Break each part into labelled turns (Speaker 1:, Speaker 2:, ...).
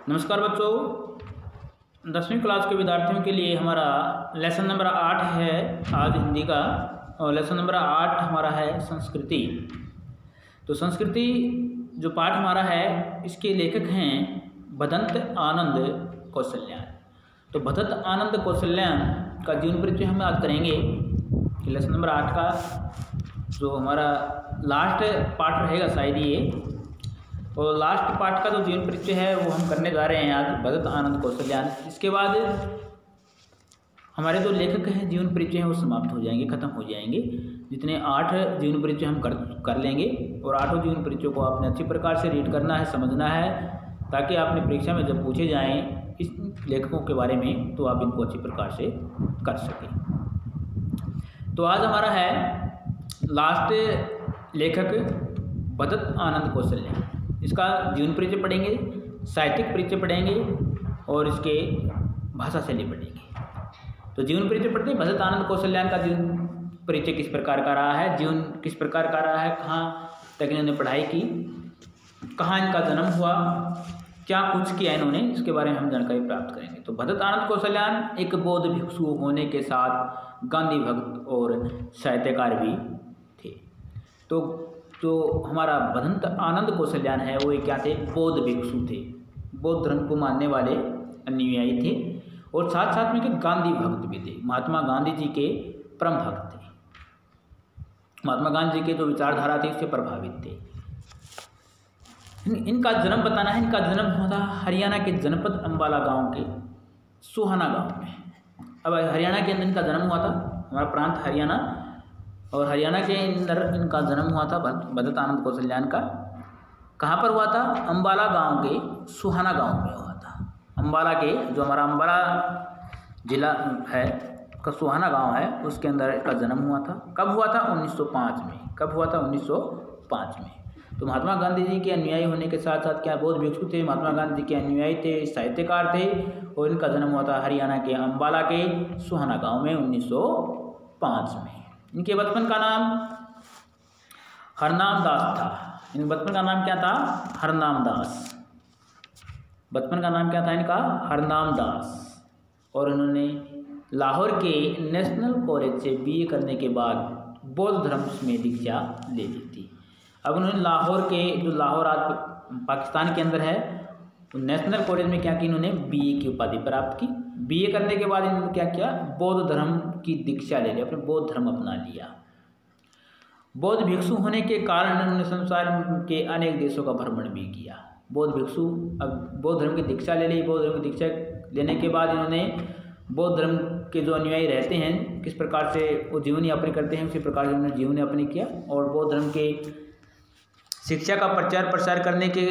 Speaker 1: नमस्कार बच्चों, 10वीं क्लास के विद्यार्थियों के लिए हमारा लेसन नंबर 8 है आज हिंदी का। और लेसन नंबर 8 हमारा है संस्कृति। तो संस्कृति जो पाठ हमारा है, इसके लेखक हैं भदंत आनंद कौशल्यान। तो भदंत आनंद कौशल्यान का जीवन परिचय हम आज करेंगे। लेसन नंबर 8 का जो हमारा लास्ट पार्ट रहेगा शायद ये, और लास्ट पार्ट का जो जीवन परिचय है वो हम करने जा रहे हैं आज भदंत आनंद कौशल्यान। इसके बाद हमारे जो लेखक हैं जीवन परिचय हैं वो समाप्त हो जाएंगे, ख़त्म हो जाएंगे। जितने 8 जीवन परिचय हम कर लेंगे, और 8 जीवन परिचयों को आपने अच्छी प्रकार से रीड करना है, समझना है, ताकि आपने परीक्षा में जब पूछे जाएँ इस लेखकों के बारे में तो आप इनको अच्छी प्रकार से कर सकें। तो आज हमारा है लास्ट लेखक भदंत आनंद कौशल्यान। इसका जीवन परिचय पढ़ेंगे, साहित्यिक परिचय पढ़ेंगे और इसके भाषा शैली पढ़ेंगे। तो जीवन परिचय पढ़ते हैं। भदंत आनंद कौशल्यान का जीवन परिचय किस प्रकार का रहा है, जीवन किस प्रकार का रहा है, कहाँ तक इन्होंने पढ़ाई की, कहाँ इनका जन्म हुआ, क्या कुछ किया इन्होंने, इसके बारे में हम जानकारी प्राप्त करेंगे। तो भदंत आनंद कौशल्यान एक बौद्ध भिक्षु होने के साथ गांधी भक्त और साहित्यकार भी थे। तो जो हमारा भदंत आनंद कौशल्यान है वो क्या थे, बौद्ध भिक्षु थे, बौद्ध धर्म को मानने वाले अनुयायी थे, और साथ साथ में के गांधी भक्त भी थे। महात्मा गांधी जी के परम भक्त थे, महात्मा गांधी जी के जो विचारधारा थी इससे प्रभावित थे। इनका जन्म बताना है। इनका जन्म हुआ था हरियाणा के जनपद अम्बाला गांव के सुहाना गांव में। अब हरियाणा के अंदर इनका जन्म हुआ था, हमारा प्रांत हरियाणा, और हरियाणा के अंदर इनका जन्म हुआ था भदंत आनंद कौशल्यान का। कहाँ पर हुआ था? अम्बाला गांव के सुहाना गांव में हुआ था। अम्बाला के जो हमारा अम्बाला जिला है का सुहाना गांव है, उसके अंदर इसका जन्म हुआ था। कब हुआ था? 1905 में। कब हुआ था? 1905 में। तो महात्मा गांधी जी के अनुयायी होने के साथ साथ क्या बौद्ध भिक्षु थे, महात्मा गांधी जी के अनुयायी थे, साहित्यकार थे, और इनका जन्म हुआ था हरियाणा के अम्बाला के सुहाना गाँव में 1905 में। इनके बचपन का नाम हरनाम दास था। इनके बचपन का नाम क्या था? हरनाम दास। बचपन का नाम क्या था इनका? हरनाम दास। और उन्होंने लाहौर के नेशनल कॉलेज से BA करने के बाद बौद्ध धर्म में दीक्षा ले ली थी। अब उन्होंने लाहौर के जो लाहौर आज पाकिस्तान के अंदर है, नेशनल कॉलेज में क्या की, इन्होंने BA की उपाधि प्राप्त की। BA करने के बाद इन्होंने क्या किया? बौद्ध धर्म की दीक्षा ले ली, अपने बौद्ध धर्म अपना लिया। बौद्ध भिक्षु होने के कारण उन्होंने संसार के अनेक देशों का भ्रमण भी किया। बौद्ध भिक्षु अब बौद्ध धर्म की दीक्षा ले ली। बौद्ध धर्म की दीक्षा लेने के बाद इन्होंने बौद्ध धर्म के जो अनुयायी रहते हैं किस प्रकार से वो जीवन यापन करते हैं, उसी प्रकार से उन्होंने जीवन यापन किया, और बौद्ध धर्म के शिक्षा का प्रचार प्रसार करने के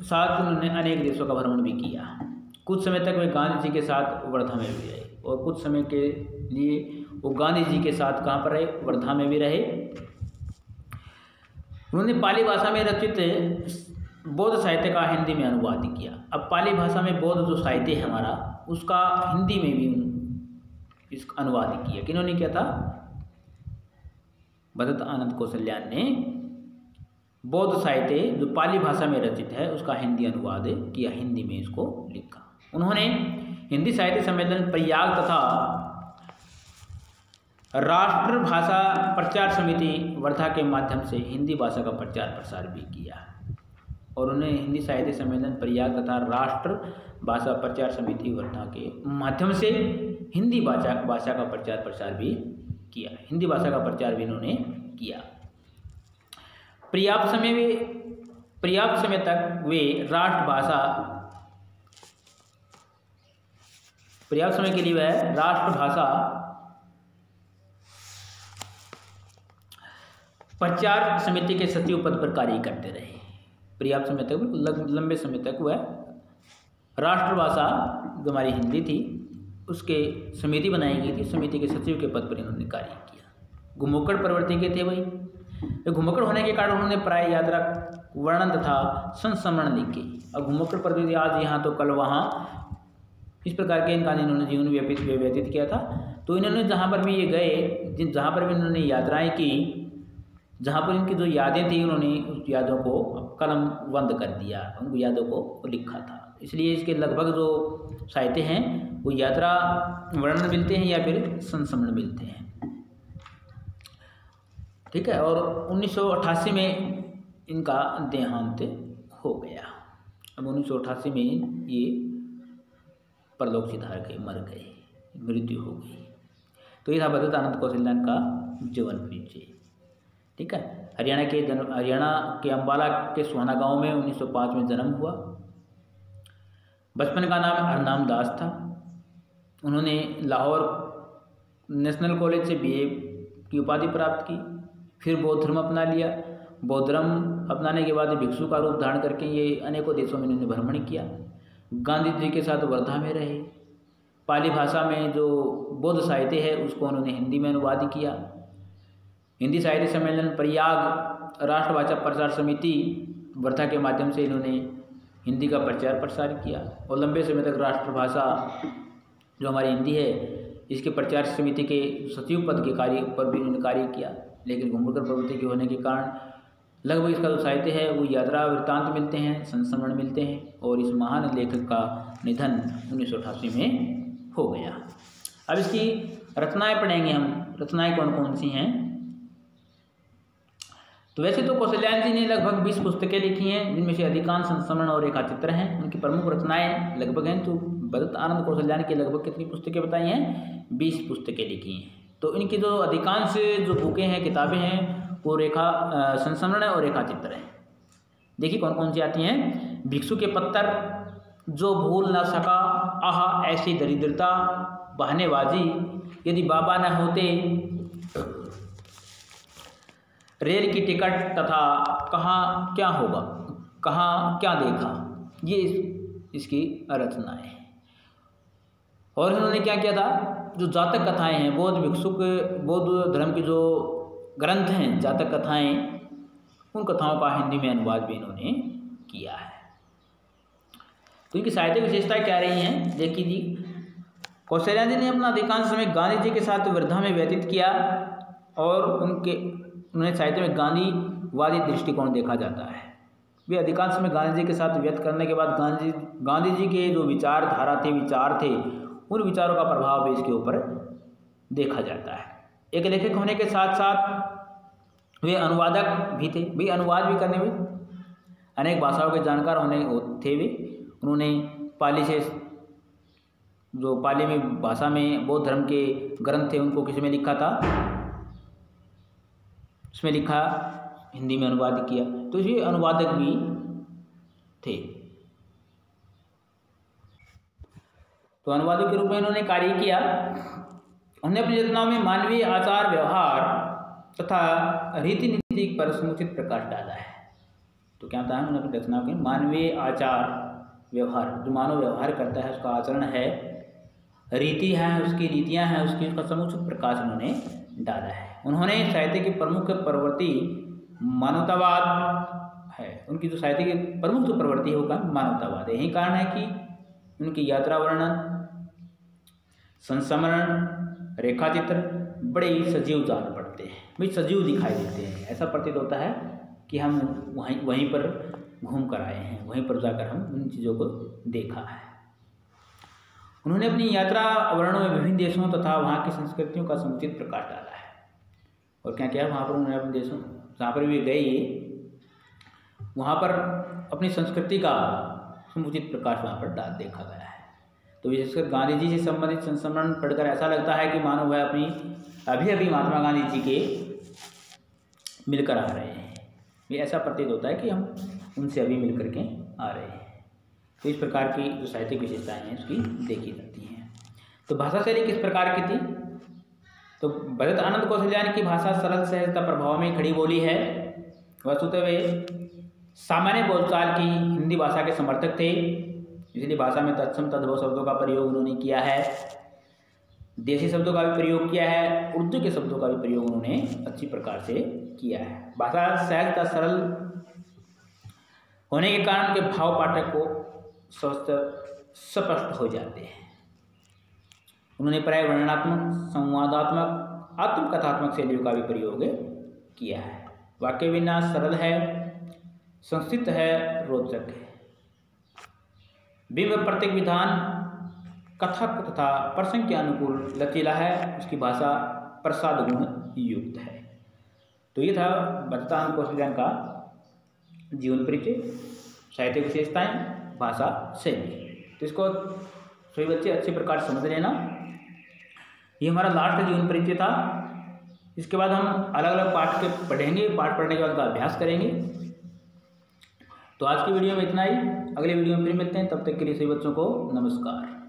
Speaker 1: साथ उन्होंने अनेक देशों का भ्रमण भी किया। कुछ समय तक वे गांधी जी के साथ वर्धा में भी रहे, और कुछ समय के लिए वो गांधी जी के साथ कहाँ पर रहे? वर्धा में भी रहे। उन्होंने पाली भाषा में रचित बौद्ध साहित्य का हिंदी में अनुवाद किया। अब पाली भाषा में बौद्ध जो साहित्य है हमारा, उसका हिंदी में भी इसका अनुवाद किया। किन्होंने किया था? भदंत आनंद कौशल्यान ने बौद्ध साहित्य जो पाली भाषा में रचित है उसका हिंदी अनुवाद किया, हिंदी में इसको लिखा। उन्होंने हिंदी साहित्य सम्मेलन प्रयाग तथा राष्ट्र भाषा प्रचार समिति वर्धा के माध्यम से हिंदी भाषा का प्रचार प्रसार भी किया। और उन्होंने हिंदी साहित्य सम्मेलन प्रयाग तथा राष्ट्र भाषा प्रचार समिति वर्धा के माध्यम से हिंदी भाषा का प्रचार प्रसार भी किया। हिंदी भाषा का प्रचार भी इन्होंने किया। पर्याप्त समय तक वे पर्याप्त समय के लिए वह राष्ट्रभाषा प्रचार समिति के सचिव पद पर कार्य करते रहे। पर्याप्त समय तक, लंबे समय तक वह राष्ट्रभाषा जो हमारी हिंदी थी उसके समिति बनाई गई थी, समिति के सचिव के पद पर इन्होंने कार्य किया। घुमक्कड़ प्रवृत्ति के थे भाई। घुमक्कड़ होने के कारण उन्होंने प्राय यात्रा वर्णन तथा संस्मरण लिखे। और घुमक्कड़ प्रवृत्ति आज यहाँ तो कल वहाँ, इस प्रकार के इनका इन्होंने जीवन व्यतीत किया था। तो इन्होंने जहाँ पर भी ये गए, जहाँ पर भी इन्होंने यात्राएं की, जहाँ पर इनकी जो यादें थी, उन्होंने उस यादों को कलम बंद कर दिया, उनको यादों को लिखा था। इसलिए इसके लगभग जो साहित्य हैं वो यात्रा वर्णन मिलते हैं या फिर संस्मरण मिलते हैं। ठीक है, और 1988 में इनका देहांत हो गया। अब 1988 में ये परलोक सिधार के मर गए, मृत्यु हो गई। तो ये था भगत आनंद कौशल्यान का जीवन परिचय। ठीक है, हरियाणा के अम्बाला के सुहाना गांव में 1905 में जन्म हुआ। बचपन का नाम हरनाम दास था। उन्होंने लाहौर नेशनल कॉलेज से BA की उपाधि प्राप्त की। फिर बौद्ध धर्म अपना लिया। बौद्ध धर्म अपनाने के बाद भिक्षु का रूप धारण करके ये अनेकों देशों में इन्होंने भ्रमण किया। गांधी जी के साथ वर्धा में रहे। पाली भाषा में जो बौद्ध साहित्य है उसको उन्होंने हिंदी में अनुवाद किया। हिंदी साहित्य सम्मेलन, प्रयाग राष्ट्रभाषा प्रचार समिति वर्धा के माध्यम से इन्होंने हिंदी का प्रचार प्रसार किया और लंबे समय तक राष्ट्रभाषा जो हमारी हिंदी है इसके प्रचार समिति के सचिव पद के कार्य पर भी इन्होंने कार्य किया। लेकिन घुमरकर प्रवृत्ति के होने के कारण लगभग इसका जो साहित्य है वो यात्रा वृत्तांत मिलते हैं, संस्मरण मिलते हैं और इस महान लेखक का निधन 1988 में हो गया। अब इसकी रचनाएं पढ़ेंगे हम। रचनाएं कौन कौन सी हैं? तो वैसे तो कौशल्यान जी ने लगभग 20 पुस्तकें लिखी हैं, जिनमें से अधिकांश संस्मरण और रेखाचित्र हैं। उनकी प्रमुख रचनाएं लगभग हैं। तो भगत आनंद कौशल्यान की लगभग कितनी पुस्तकें बताई हैं? 20 पुस्तकें लिखी हैं। तो इनकी जो अधिकांश जो बुकें हैं, किताबें हैं, वो संस्मरण और रेखाचित्र हैं। देखिए कौन कौन सी आती हैं। भिक्षु के पत्तर, जो भूल न सका, आह ऐसी दरिद्रता, बहानेबाजी, यदि बाबा न होते, रेल की टिकट तथा कहाँ क्या होगा, कहाँ क्या देखा, ये इसकी रचना है। और इन्होंने क्या किया था, जो जातक कथाएं हैं, बौद्ध धर्म की जो ग्रंथ हैं, जातक कथाएं, उन कथाओं का हिंदी में अनुवाद भी इन्होंने किया है। तो इनकी साहित्यिक विशेषताएं क्या रही हैं, देखिए जी। कौशल्यान जी ने अपना अधिकांश समय गांधी जी के साथ वर्धा में व्यतीत किया और उन्होंने साहित्य में गांधीवादी दृष्टिकोण देखा जाता है। वे अधिकांश समय गांधी जी के साथ व्यक्त करने के बाद गांधी जी के जो विचार थे, उन विचारों का प्रभाव भी इसके ऊपर देखा जाता है। एक लेखक होने के साथ साथ वे अनुवादक भी थे। वे अनुवाद भी करने में अनेक भाषाओं के जानकार थे। वे उन्होंने पाली में भाषा में बौद्ध धर्म के ग्रंथ थे, उनको किसी में लिखा था, उसमें लिखा, हिंदी में अनुवाद किया। तो ये अनुवादक भी थे। तो अनुवादक के रूप में इन्होंने कार्य किया। उन्होंने अपनी रचनाओं में मानवीय आचार व्यवहार तथा रीति नीति पर समुचित प्रकाश डाला है। तो क्या होता है, उन्होंने अपनी रचनाओं में मानवीय आचार व्यवहार, जो मानव व्यवहार करता है, उसका आचरण है, रीति है, उसकी नीतियाँ हैं, उसका समुचित प्रकाश उन्होंने डाला है। उन्होंने साहित्य की प्रमुख प्रवृत्ति मानवतावाद है। उनकी जो साहित्य की प्रमुख जो प्रवृत्ति है वो मानवतावाद है। यही कारण है कि उनकी यात्रा वर्णन, संस्मरण, रेखाचित्र बड़े ही सजीव जान पड़ते हैं, वे सजीव दिखाई देते हैं। ऐसा प्रतीत होता है कि हम वहीं पर घूम कर आए हैं, वहीं पर जाकर हम उन चीज़ों को देखा है। उन्होंने अपनी यात्रा वर्णनों में विभिन्न देशों तथा वहाँ की संस्कृतियों का समुचित प्रकाश डाला है। और क्या किया, वहाँ पर उन्होंने अपने देशों जहाँ पर भी गए वहाँ पर अपनी संस्कृति का समुचित प्रकाश वहाँ पर देखा गया है। तो विशेषकर गांधी जी से संबंधित संस्मरण पढ़कर ऐसा लगता है कि मानो वह अभी महात्मा गांधी जी के मिलकर आ रहे हैं। ये ऐसा प्रतीत होता है कि हम उनसे अभी मिलकर के आ रहे हैं। तो इस प्रकार की जो साहित्यिक विशेषताएं हैं उसकी देखी जाती हैं। तो भाषा शैली किस प्रकार की थी? तो भगत आनंद कौशल्यान की भाषा सरल, सहजता, प्रभाव में खड़ी बोली है। वस्तुतः वे सामान्य बोलचाल की हिंदी भाषा के समर्थक थे, इसलिए भाषा में तत्सम तद्भव शब्दों का प्रयोग उन्होंने किया है। देसी शब्दों का भी प्रयोग किया है, उर्दू के शब्दों का भी प्रयोग उन्होंने अच्छी प्रकार से किया है। भाषा सहज तथा सरल होने के कारण के भाव पाठक को स्पष्ट हो जाते हैं। उन्होंने प्राय वर्णनात्मक, संवादात्मक, आत्मकथात्मक शैलियों का भी प्रयोग किया है। वाक्य विन्यास सरल है, संक्षिप्त है, रोचक है। बिंब प्रत्येक विधान कथक तथा प्रसंग के अनुकूल लचीला है, उसकी भाषा प्रसाद गुण युक्त है। तो ये था बचतानंद कौशल्यान का जीवन परिचय, साहित्यिक विशेषताएं, भाषा शैली। तो इसको सभी बच्चे अच्छे प्रकार से समझ लेना। ये हमारा लास्ट जीवन परिचय था। इसके बाद हम अलग अलग पाठ के पढ़ेंगे, पाठ पढ़ने के बाद का अभ्यास करेंगे। तो आज की वीडियो में इतना ही, अगले वीडियो में फिर मिलते हैं, तब तक के लिए सभी बच्चों को नमस्कार।